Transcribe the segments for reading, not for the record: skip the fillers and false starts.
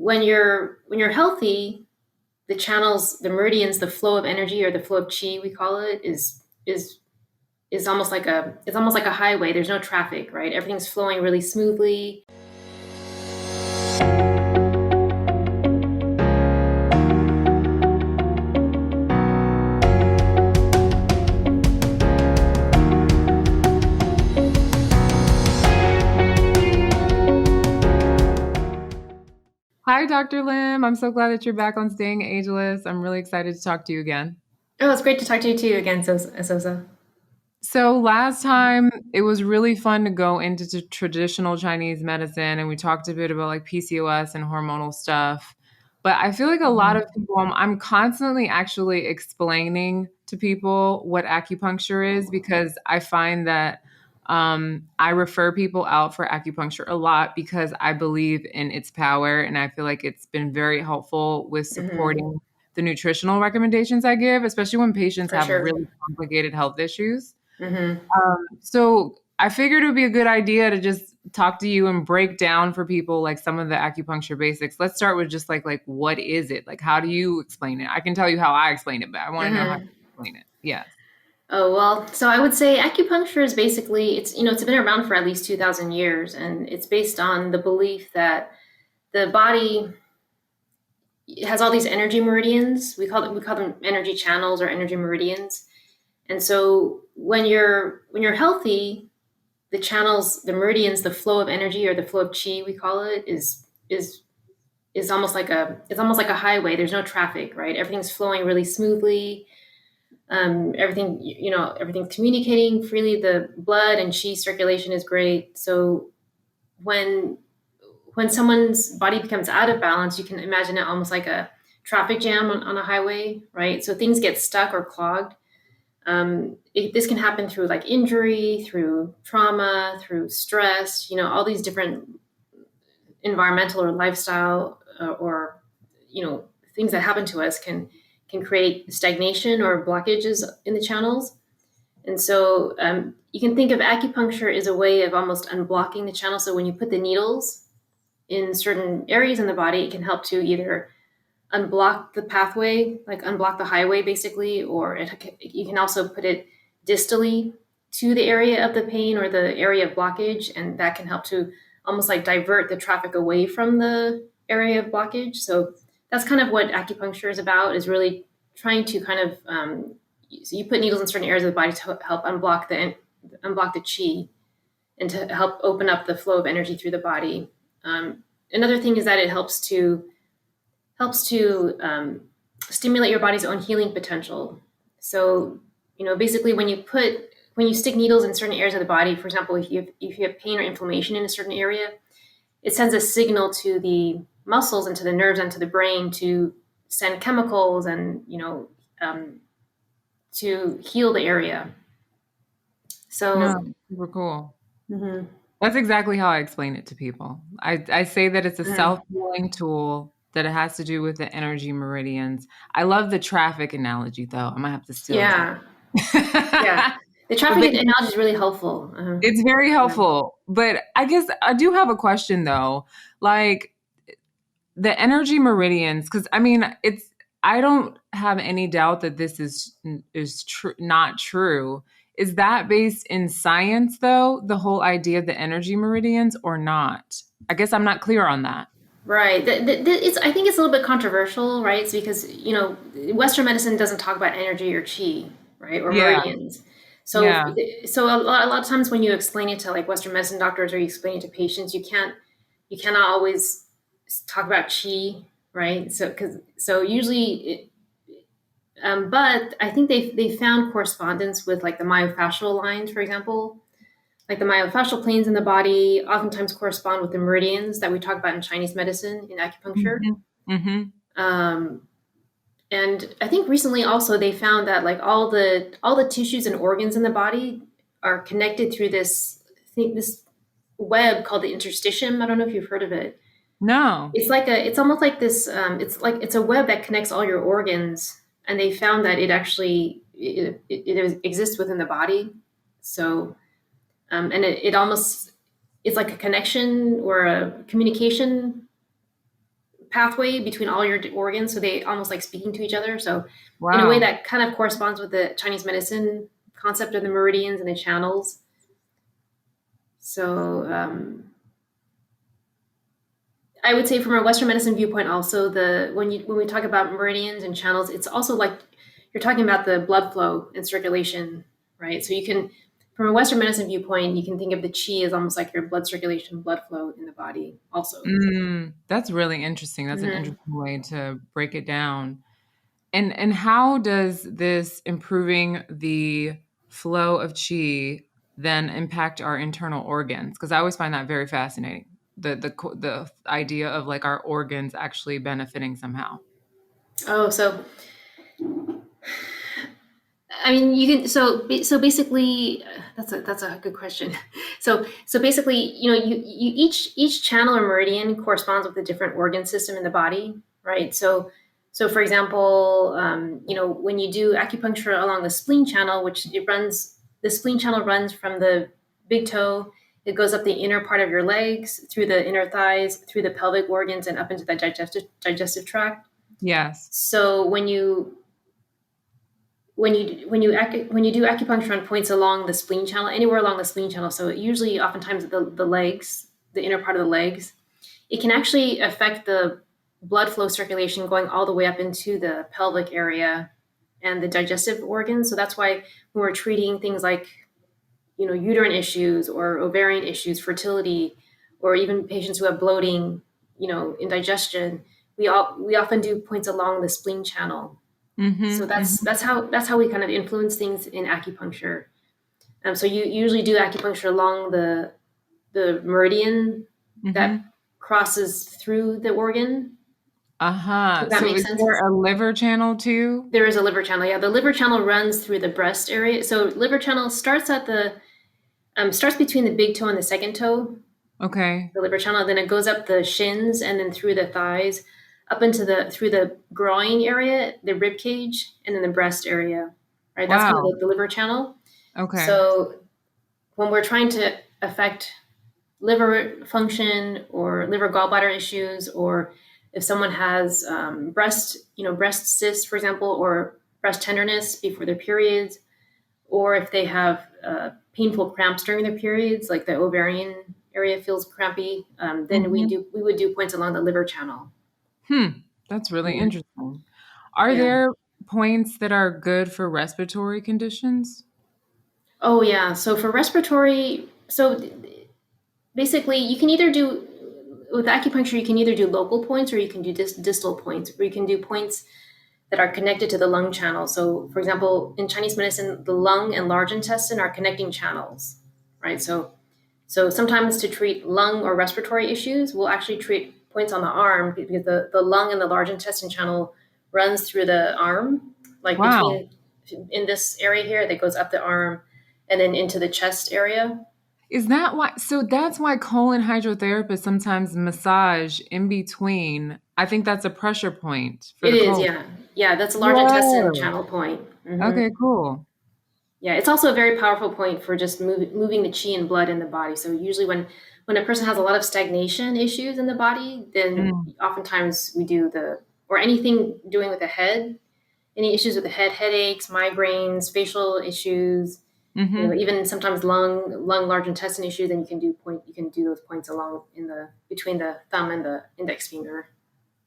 when you're healthy, the channels, the meridians, the flow of energy or the flow of qi, we call it, is almost like a highway. There's no traffic, right? Everything's flowing really smoothly. Hi, Dr. Lim. I'm so glad that you're back on Staying Ageless. I'm really excited to talk to you again. Oh, it's great to talk to you too again, Sosa. So, last time it was really fun to go into traditional Chinese medicine, and we talked a bit about like PCOS and hormonal stuff. But I feel like a lot of people, I'm constantly actually explaining to people what acupuncture is because I find that I refer people out for acupuncture a lot because I believe in its power, and I feel like it's been very helpful with Mm-hmm. supporting the nutritional recommendations I give, especially when patients For have sure. really complicated health issues. Mm-hmm. So I figured it would be a good idea to just talk to you and break down for people like some of the acupuncture basics. Let's start with just like what is it? Like how do you explain it? I can tell you how I explain it, but I want to know how you Mm-hmm. explain it. Yes. Oh, well, so I would say acupuncture is basically, it's been around for at least 2,000 years, and it's based on the belief that the body has all these energy meridians. We call them energy channels or energy meridians. And so when you're healthy, the channels, the meridians, the flow of energy or the flow of qi, we call it, is almost like a highway. There's no traffic, right? Everything's flowing really smoothly. Everything's communicating freely. The blood and qi circulation is great. So when when someone's body becomes out of balance, you can imagine it almost like a traffic jam on a highway, right? So things get stuck or clogged. This can happen through like injury, through trauma, through stress, all these different environmental or lifestyle or things that happen to us can create stagnation or blockages in the channels. And so you can think of acupuncture as a way of almost unblocking the channel. So when you put the needles in certain areas in the body, it can help to either unblock the pathway, like unblock the highway basically, or you can also put it distally to the area of the pain or the area of blockage, and that can help to almost like divert the traffic away from the area of blockage. So that's kind of what acupuncture is about, is really trying to kind of so you put needles in certain areas of the body to help unblock the chi and to help open up the flow of energy through the body. Another thing is that it helps to stimulate your body's own healing potential. So, basically, when you stick needles in certain areas of the body, for example, if you have pain or inflammation in a certain area, it sends a signal to the muscles and to the nerves and to the brain to send chemicals and to heal the area. No, So, super cool. mhm, That's exactly how I explain it to people. I say that it's a mhm. self-healing tool, that it has to do with the energy meridians. I love the traffic analogy though. I'm gonna have to steal that. Yeah, yeah. The But traffic analogy is really helpful. it's very Yeah. helpful. But I guess I do have a question though. Like the energy meridians, because I mean, I don't have any doubt that this is not true. Is that based in science though, the whole idea of the energy meridians, or not? I guess I'm not clear on that. Right. I think it's a little bit controversial, right? It's because, Western medicine doesn't talk about energy or chi, right? Or Yeah, meridians. So, yeah. so a lot of times when you explain it to like Western medicine doctors or you explain it to patients, you cannot always talk about chi, right? So usually, but I think they found correspondence with like the myofascial lines, for example. Like the myofascial planes in the body oftentimes correspond with the meridians that we talk about in Chinese medicine, in acupuncture. Hmm. Hmm. Um, and I think recently also they found that like all the tissues and organs in the body are connected through this web called the interstitium. I don't know if you've heard of it. No. It's almost like this. It's a web that connects all your organs, and they found that it exists within the body. So and it's like a connection or a communication pathway between all your organs, so they almost like speaking to each other. So in a way Wow. that kind of corresponds with the Chinese medicine concept of the meridians and the channels. So I would say from a Western medicine viewpoint, also the when we talk about meridians and channels, it's also like you're talking about the blood flow and circulation, right? So you can, from a Western medicine viewpoint, you can think of the Qi as almost like your blood circulation, blood flow in the body, also. That's really interesting. That's an Mm-hmm. interesting way to break it down. And how does this improving the flow of qi then impact our internal organs? Because I always find that very fascinating. The idea of like our organs actually benefiting somehow. Oh, so I mean, you can so basically that's a good question. So basically, you each channel or meridian corresponds with a different organ system in the body, right? So for example, when you do acupuncture along the spleen channel, the spleen channel runs from the big toe. It goes up the inner part of your legs, through the inner thighs, through the pelvic organs, and up into the digestive tract. Yes. So when you do acupuncture on points along the spleen channel, anywhere along the spleen channel, so usually oftentimes the legs, the inner part of the legs, it can actually affect the blood flow circulation going all the way up into the pelvic area and the digestive organs. So that's why when we're treating things like uterine issues or ovarian issues, fertility, or even patients who have bloating, indigestion, we often do points along the spleen channel. So Mm-hmm. that's how we kind of influence things in acupuncture. So you usually do acupuncture along the meridian that Mm-hmm. crosses through the organ. If Uh-huh. that So makes is there sense. a liver channel too? There is a liver channel. Yeah, the liver channel runs through the breast area. So liver channel starts between the big toe and the second toe. Okay. The liver channel, then it goes up the shins and then through the thighs, up into the through the groin area, the rib cage, and then the breast area. Right, that's kind of Wow. the liver channel. Okay. So when we're trying to affect liver function or liver gallbladder issues, or if someone has breast cysts, for example, or breast tenderness before their periods, or if they have painful cramps during their periods, like the ovarian area feels crampy, then Mm-hmm. we would do points along the liver channel. Hmm. That's really Mhm. interesting. Are Yeah. there points that are good for respiratory conditions? Oh yeah. So for respiratory, basically you can either do with acupuncture, you can either do local points or you can do distal points, or you can do points that are connected to the lung channel. So, for example, in Chinese medicine, the lung and large intestine are connecting channels, right? So sometimes to treat lung or respiratory issues, we'll actually treat points on the arm because the lung and the large intestine channel runs through the arm, like Wow. between in this area here that goes up the arm and then into the chest area. Is that why? So that's why colon hydrotherapists sometimes massage in between. I think that's a pressure point for It the is, colon. yeah. Yeah, that's a large intestine Whoa. channel point. Okay, cool. Yeah, it's also a very powerful point for just moving the qi and blood in the body. So usually when a person has a lot of stagnation issues in the body, then Mm. oftentimes we do the or anything doing with the head, any issues with the head, headaches, migraines, facial issues, Hmm. even sometimes lung large intestine issues, then you can do those points along in the between the thumb and the index finger.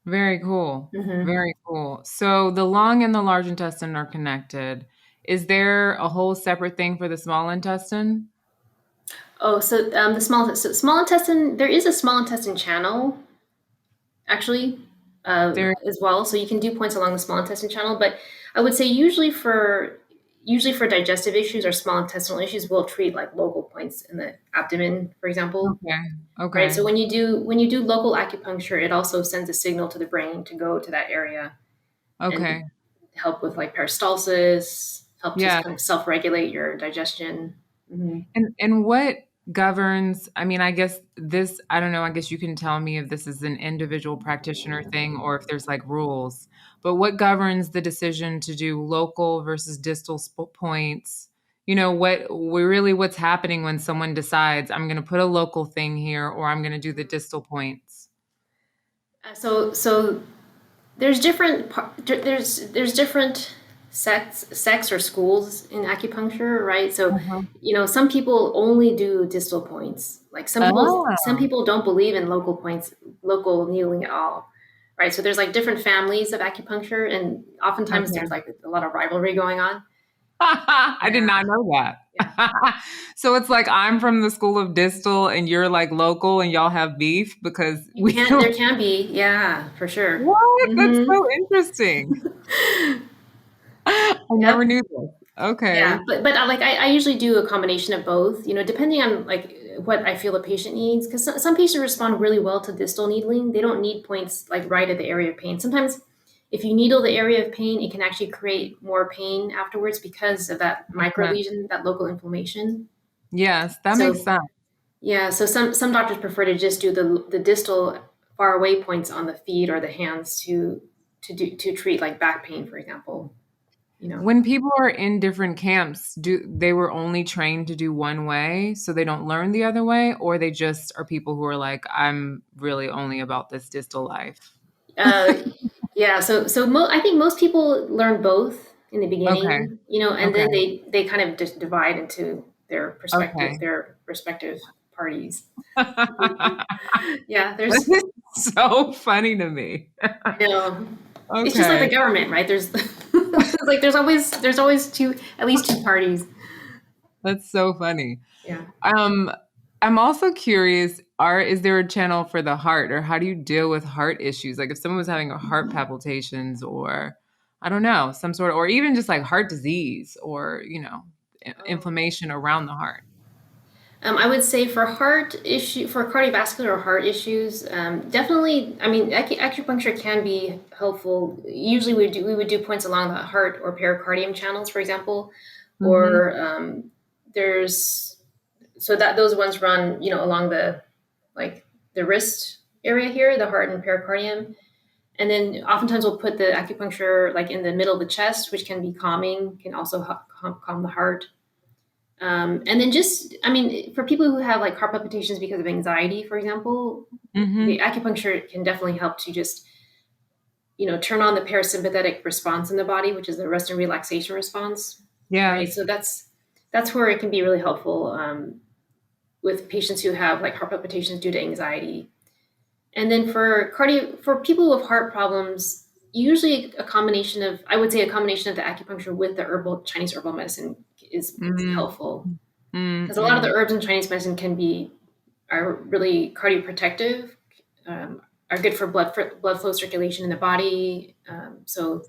Very cool. Hmm. Very cool. So the lung and the large intestine are connected. Is there a whole separate thing for the small intestine? Oh, so small intestine, there is a small intestine channel actually There. as well. So you can do points along the small intestine channel, but I would say usually for digestive issues or small intestinal issues, we'll treat like local points in the abdomen, for example. Okay. Right. So Okay. when you do local acupuncture, it also sends a signal to the brain to go to that area Okay. and help with like peristalsis, help to Yeah. kind of self-regulate your digestion. Hmm. And what governs, I mean, I guess this, I don't know, I guess you can tell me if this is an individual practitioner thing or if there's like rules, but what governs the decision to do local versus distal points? What's happening when someone decides I'm going to put a local thing here or I'm going to do the distal points? So there's there's different sects or schools in acupuncture, right? So, Uh-huh. some people only do distal points. Like some Oh, people don't believe in local points, local needling at all, right? So there's like different families of acupuncture, and oftentimes there's okay. like a lot of rivalry going on. I did Yeah, not know that. yeah. So it's like I'm from the school of distal and you're like local and y'all have beef because we There can be, yeah, for sure. what? That's Hmm. so interesting. I never Yep. knew this. Yeah, Okay. but I usually do a combination of both, depending on like what I feel the patient needs. Because some patients respond really well to distal needling. They don't need points like right at the area of pain. Sometimes, if you needle the area of pain, it can actually create more pain afterwards because of that micro Makes sense. lesion, that local inflammation. Yes, that makes So sense. yeah, so some doctors prefer to just do the distal far away points on the feet or the hands to treat like back pain, for example. You know. When people are in different camps, do they were only trained to do one way, so they don't learn the other way, or they just are people who are like, I'm really only about this distal life. Uh, yeah, I think most people learn both in the Okay. beginning, and Okay. then they kind of just divide into Okay. their respective parties. That Yeah, there's is so funny to me. I know it's just like the Okay. government, right? There's it's like there's always at least two parties. That's so funny. Yeah. Um, I'm also curious, is there a channel for the heart, or how do you deal with heart issues? Like if someone was having a heart palpitations or I don't know, some sort of, or even just like heart disease or, Oh. inflammation around the heart. I would say for cardiovascular heart issues, definitely. I mean, acupuncture can be helpful. Usually, we would do points along the heart or pericardium channels, for example, Mhm. or there's so that those ones run, along like the wrist area here, the heart and pericardium, and then oftentimes we'll put the acupuncture like in the middle of the chest, which can be calming, can also calm the heart. And then I mean, for people who have like heart palpitations because of anxiety, for example, the Mhm. acupuncture can definitely help to just, turn on the parasympathetic response in the body, which is the rest and relaxation response, right? Yes. So that's where it can be really helpful with patients who have like heart palpitations due to anxiety. And then for people with heart problems, usually I would say a combination of the acupuncture with the Chinese herbal medicine is Mm. helpful Mm, because a lot of the mm. herbs in Chinese medicine are really cardioprotective, are good for blood flow circulation in the body. So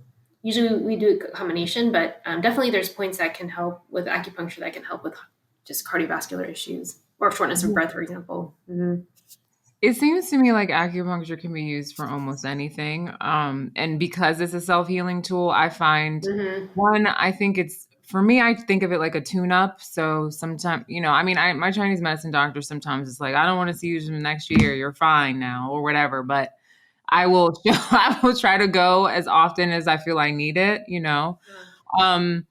usually we do a combination, but definitely there's points that can help with acupuncture that can help with just cardiovascular issues or shortness of breath, for example. Mm-hmm. It seems to me like acupuncture can be used for almost anything. And because it's a self-healing tool, I find Mm-hmm. one, I think it's for me, I think of it like a tune-up. So sometimes, I mean, my Chinese medicine doctor sometimes is like, I don't want to see you in the next year. You're fine now, or whatever. But I will, I will try to go as often as I feel I need it. Um,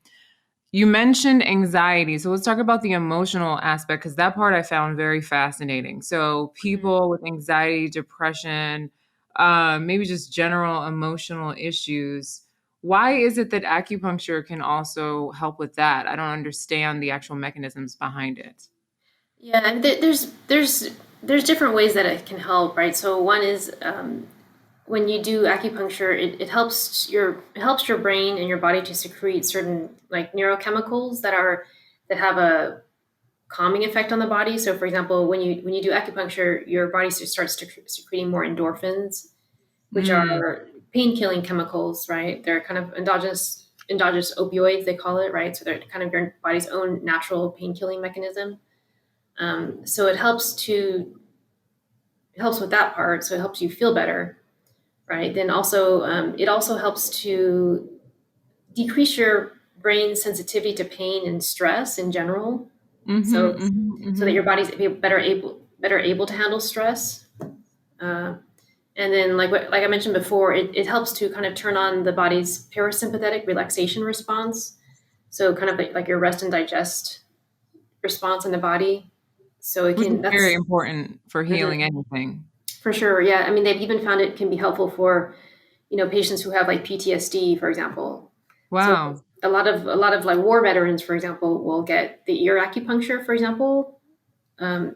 you mentioned anxiety. So let's talk about the emotional aspect because that part I found very fascinating. So Mm-hmm. people with anxiety, depression, maybe just general emotional issues. Why is it that acupuncture can also help with that? I don't understand the actual mechanisms behind it. Yeah, and there's different ways that it can help, right? So one is when you do acupuncture, it helps your brain and your body to secrete certain like neurochemicals that have a calming effect on the body. So, for example, when you do acupuncture, your body starts to secreting more endorphins, which Mm, are pain killing chemicals, right? They're kind of endogenous opioids, they call it, right? So they're kind of your body's own natural pain killing mechanism. So it helps with that part. So it helps you feel better, right? Then also it also helps to decrease your brain's sensitivity to pain and stress in general. mm-hmm, So mm-hmm, so that mm-hmm. your body's better able to handle stress. Uh, and then like I mentioned before, it helps to kind of turn on the body's parasympathetic relaxation response. So kind of like your rest and digest response in the body. So it Which is can very that's important for mhm. healing anything. For sure. Yeah. I mean, they've even found it can be helpful for, patients who have like PTSD, for example. So Wow. a lot of like war veterans, for example, will get the ear acupuncture, for example,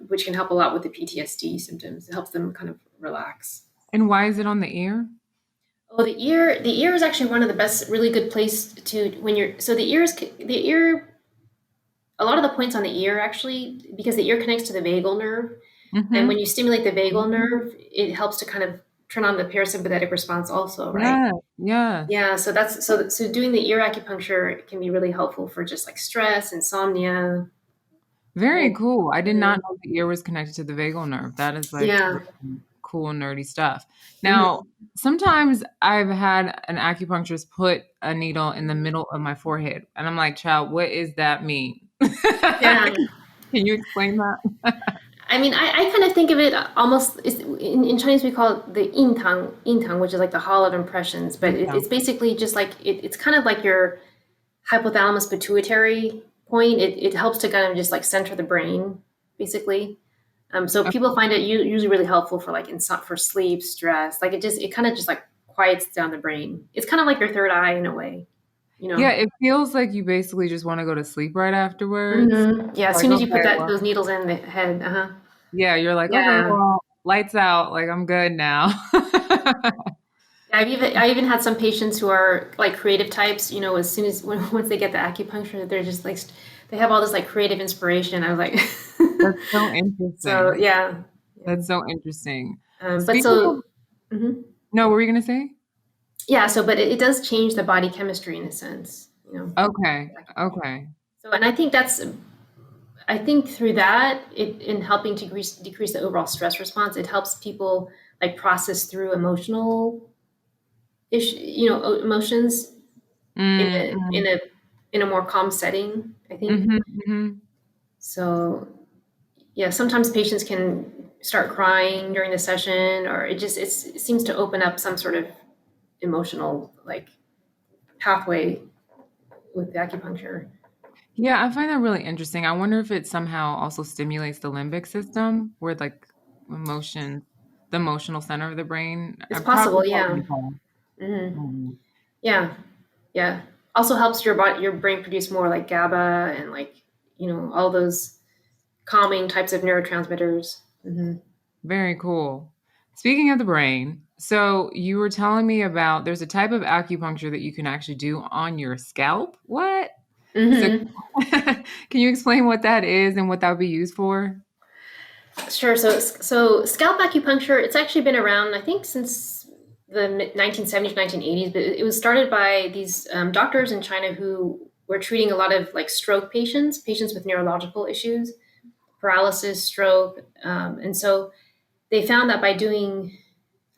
which can help a lot with the PTSD symptoms. It helps them kind of relax. And why is it on the ear? Oh, the ear is actually one of the best, really good place to when you're. So the ear. A lot of the points on the ear actually, because the ear connects to the vagal nerve, and when Mm-hmm. you stimulate the vagal nerve, it helps to kind of turn on the parasympathetic response also, right? Yes, yes. Yeah, so doing the ear acupuncture can be really helpful for just like stress, insomnia. Very Well, cool. I did not mhm. know the ear was connected to the vagal nerve. That is like Yeah. really cool, nerdy stuff. Now, Mhm. sometimes I've had an acupuncturist put a needle in the middle of my forehead, and I'm like, child, what does that mean? Yeah. Can you explain that? I mean, I kind of think of it almost in Chinese we call it the intang, which is like the hall of impressions, but Yeah. it's basically just like it's kind of like your hypothalamus pituitary point. It helps to kind of just like center the brain, basically. So people find it usually really helpful for like for sleep, stress. Like it kind of just like quiets down the brain. It's kind of like your third eye in a way, you Yeah, know. it feels like you basically just want to go to sleep right afterwards. Yeah, as Like, soon as you put okay, that well, those needles in the head, yeah, you're like, okay, yeah. well, lights out. Like, I'm good now. Yeah, I even had some patients who are like creative types. As soon as once they get the acupuncture, they're just like they have all this like creative inspiration. I was like, That's so so interesting. yeah, yeah. That's so interesting. But Speaking of, so mhm. no, what were you gonna say? Yeah, so but it does change the body chemistry in a sense, Okay, acupuncture. okay. So, and I think through that, in helping to decrease the overall stress response, it helps people like process through emotions in Mm, a in mm, a in a more calm setting, I think. mhm, mhm. So yeah, sometimes patients can start crying during the session, or it seems to open up some sort of emotional like pathway with the acupuncture. Yeah, I find that really interesting. I wonder if it somehow also stimulates the limbic system, where like emotion, the emotional center of the brain. It's I probably possible, can't yeah. recall. Hmm. Mhm. Yeah, yeah. Also helps your brain produce more like GABA and like all those calming types of neurotransmitters. Hmm. Very cool. Speaking of the brain, so you were telling me about there's a type of acupuncture that you can actually do on your scalp. What? So, Hmm. can you explain what that is and what that would be used for? Sure. So scalp acupuncture, it's actually been around, I think, since the 1970s, 1980s. But it was started by these doctors in China who were treating a lot of like stroke patients with neurological issues, paralysis, stroke, and so they found that by doing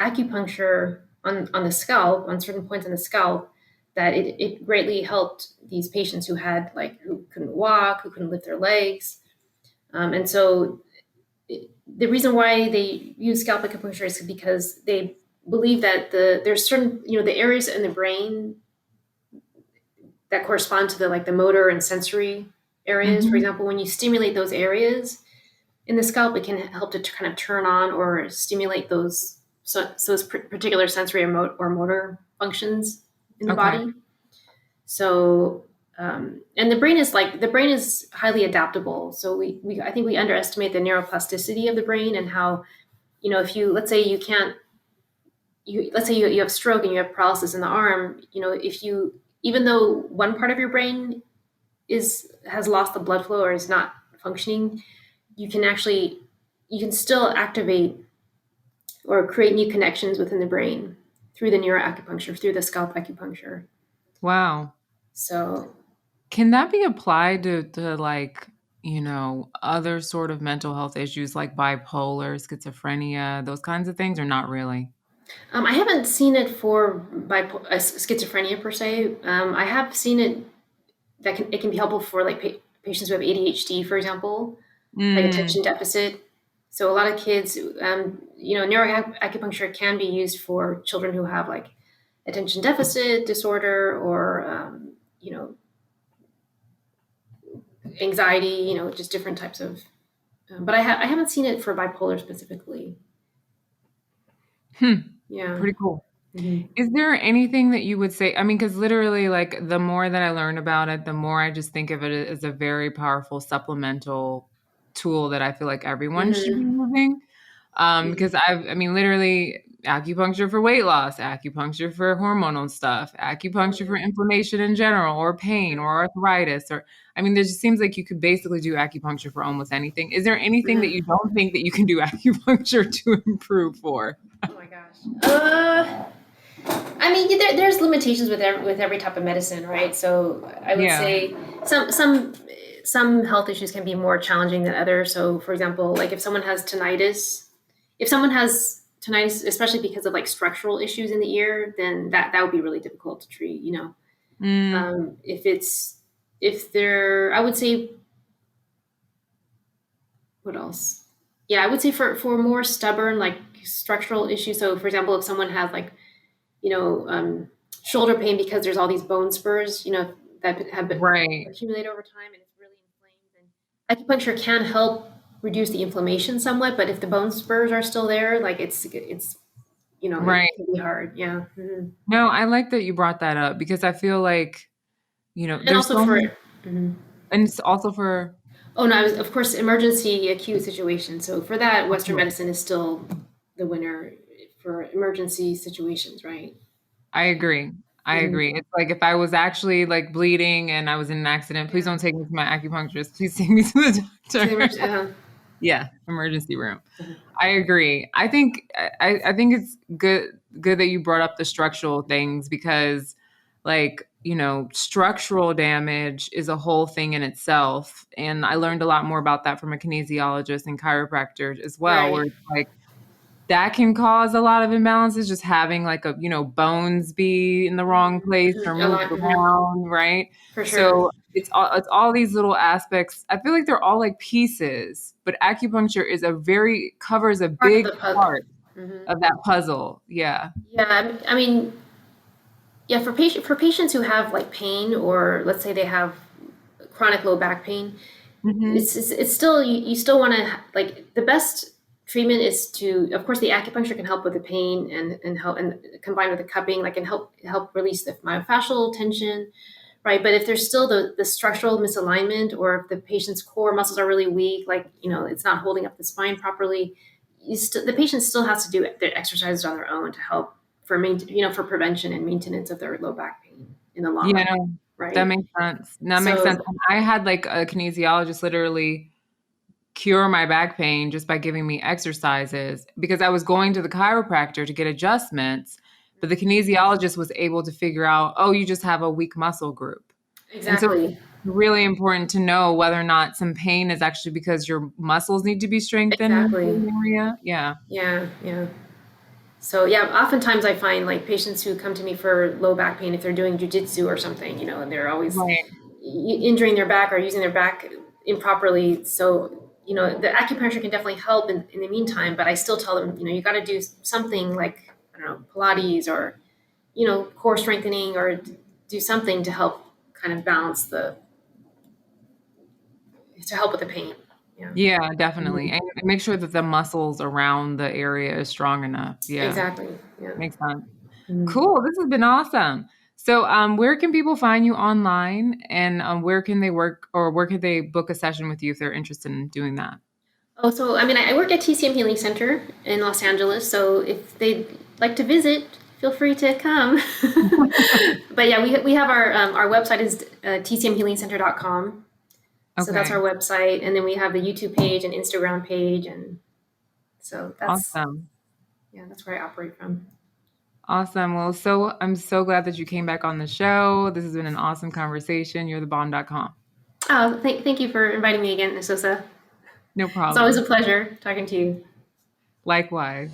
acupuncture on the scalp, on certain points on the scalp, that it greatly helped these patients who couldn't walk, who couldn't lift their legs. And so the reason why they use scalp acupuncture is because they believe that there's certain the areas in the brain that correspond to the motor and sensory areas. For Mhm. example, when you stimulate those areas in the scalp, it can help to kind of turn on or stimulate those particular sensory or motor functions in the Okay. body. So, and the brain is highly adaptable. So we I think we underestimate the neuroplasticity of the brain and how if you let's say you can't you let's say you have stroke and you have paralysis in the arm. If you even though one part of your brain has lost the blood flow or is not functioning, you can still activate or create new connections within the brain through the neuroacupuncture, through the scalp acupuncture. Wow. So, Can that be applied to like, other sort of mental health issues like bipolar, schizophrenia, those kinds of things, or not really? I haven't seen it for schizophrenia per se. I have seen it it can be helpful for like patients who have ADHD, for example, like Mm, attention deficit. So a lot of kids, neuroacupuncture can be used for children who have like attention deficit disorder or anxiety. Just different types of. But I haven't seen it for bipolar specifically. Hmm. Yeah. Pretty cool. Hmm. Is there anything that you would say? I mean, because literally, like, the more that I learn about it, the more I just think of it as a very powerful supplemental tool that I feel like everyone should be Hmm. using. Hmm. Because I mean, literally, acupuncture for weight loss, acupuncture for hormonal stuff, Oh, acupuncture yeah. for inflammation in general, or pain, or arthritis, or I mean, there just seems like you could basically do acupuncture for almost anything. Is there anything that Hmm. you don't think that you can do acupuncture to improve for? Oh my gosh. I mean, there's limitations with every type of medicine, right? So I would Yeah. say some health issues can be more challenging than others. So, for example, like if someone has tinnitus, especially because of like structural issues in the ear, then that would be really difficult to treat. Mm, If they're, I would say, what else? Yeah, I would say for more stubborn like structural issues. So, for example, if someone has like you know, shoulder pain because there's all these bone spurs, that have been right. accumulated over time and it's really inflamed. And acupuncture can help reduce the inflammation somewhat, but if the bone spurs are still there, like it Right. can be hard. Yeah. Hmm. No, I like that you brought that up because I feel like, And there's also so for, many, mhm. and it's also for, Oh no, of course, emergency acute situation. So for that, Western okay, medicine is still the winner for emergency situations, right? I agree. I Hmm. agree. It's like if I was actually like bleeding and I was in an accident, please Yeah. don't take me to my acupuncturist. Please take me to the To the doctor. emergency, Yeah, emergency room. I agree. I think it's good that you brought up the structural things because like, structural damage is a whole thing in itself. And I learned a lot more about that from a kinesiologist and chiropractor as well, where right. it's like that can cause a lot of imbalances, just having like bones be in the wrong place or A moved lot, around, right? for sure. So it's all these little aspects. I feel like they're all like pieces, but acupuncture is covers a Part of big the puzzle. part Hmm. of that puzzle. Yeah. Yeah, I mean, yeah, for patients who have like pain, or let's say they have chronic low back pain, Hmm. it's still you still want to like the best treatment is to, of course, the acupuncture can help with the pain and help, and combined with the cupping, like, can help release the myofascial tension, right? But if there's still the structural misalignment, or if the patient's core muscles are really weak, like, it's not holding up the spine properly, the patient still has to do their exercises on their own to help for prevention and maintenance of their low back pain in the long Yeah, run, no, that right? makes sense. That makes sense. So, And I had like a kinesiologist literally cure my back pain just by giving me exercises because I was going to the chiropractor to get adjustments, but the kinesiologist was able to figure out, oh, you just have a weak muscle group. And so it's exactly. really important to know whether or not some pain is actually because your muscles need to be strengthened in a Exactly. certain area. Yeah. Yeah, yeah. So yeah, oftentimes I find like patients who come to me for low back pain, if they're doing jujitsu or something, and they're always Right. injuring their back or using their back improperly. So, the acupuncture can definitely help in the meantime, but I still tell them, you got to do something like, I don't know, Pilates, or, core strengthening, or do something to help kind of balance to help with the pain. Yeah. Yeah, definitely. Mhm. And make sure that the muscles around the area is strong enough. Yeah. Exactly. Yeah. Makes sense. Mhm. Cool. This has been awesome. So, where can people find you online, and where can they work, or where could they book a session with you if they're interested in doing that? Oh, so I mean, I work at TCM Healing Center in Los Angeles. So if they'd like to visit, feel free to come. But yeah, we have our website is tcmhealingcenter.com. So that's our Okay. website, and then we have the YouTube page and Instagram page, and so Awesome. that's where I operate from. Awesome. Well, I'm so glad that you came back on the show. This has been an awesome conversation. You're the bomb.com. Oh, thank you for inviting me again, Sosa. No It's always a problem. pleasure talking to you. Likewise.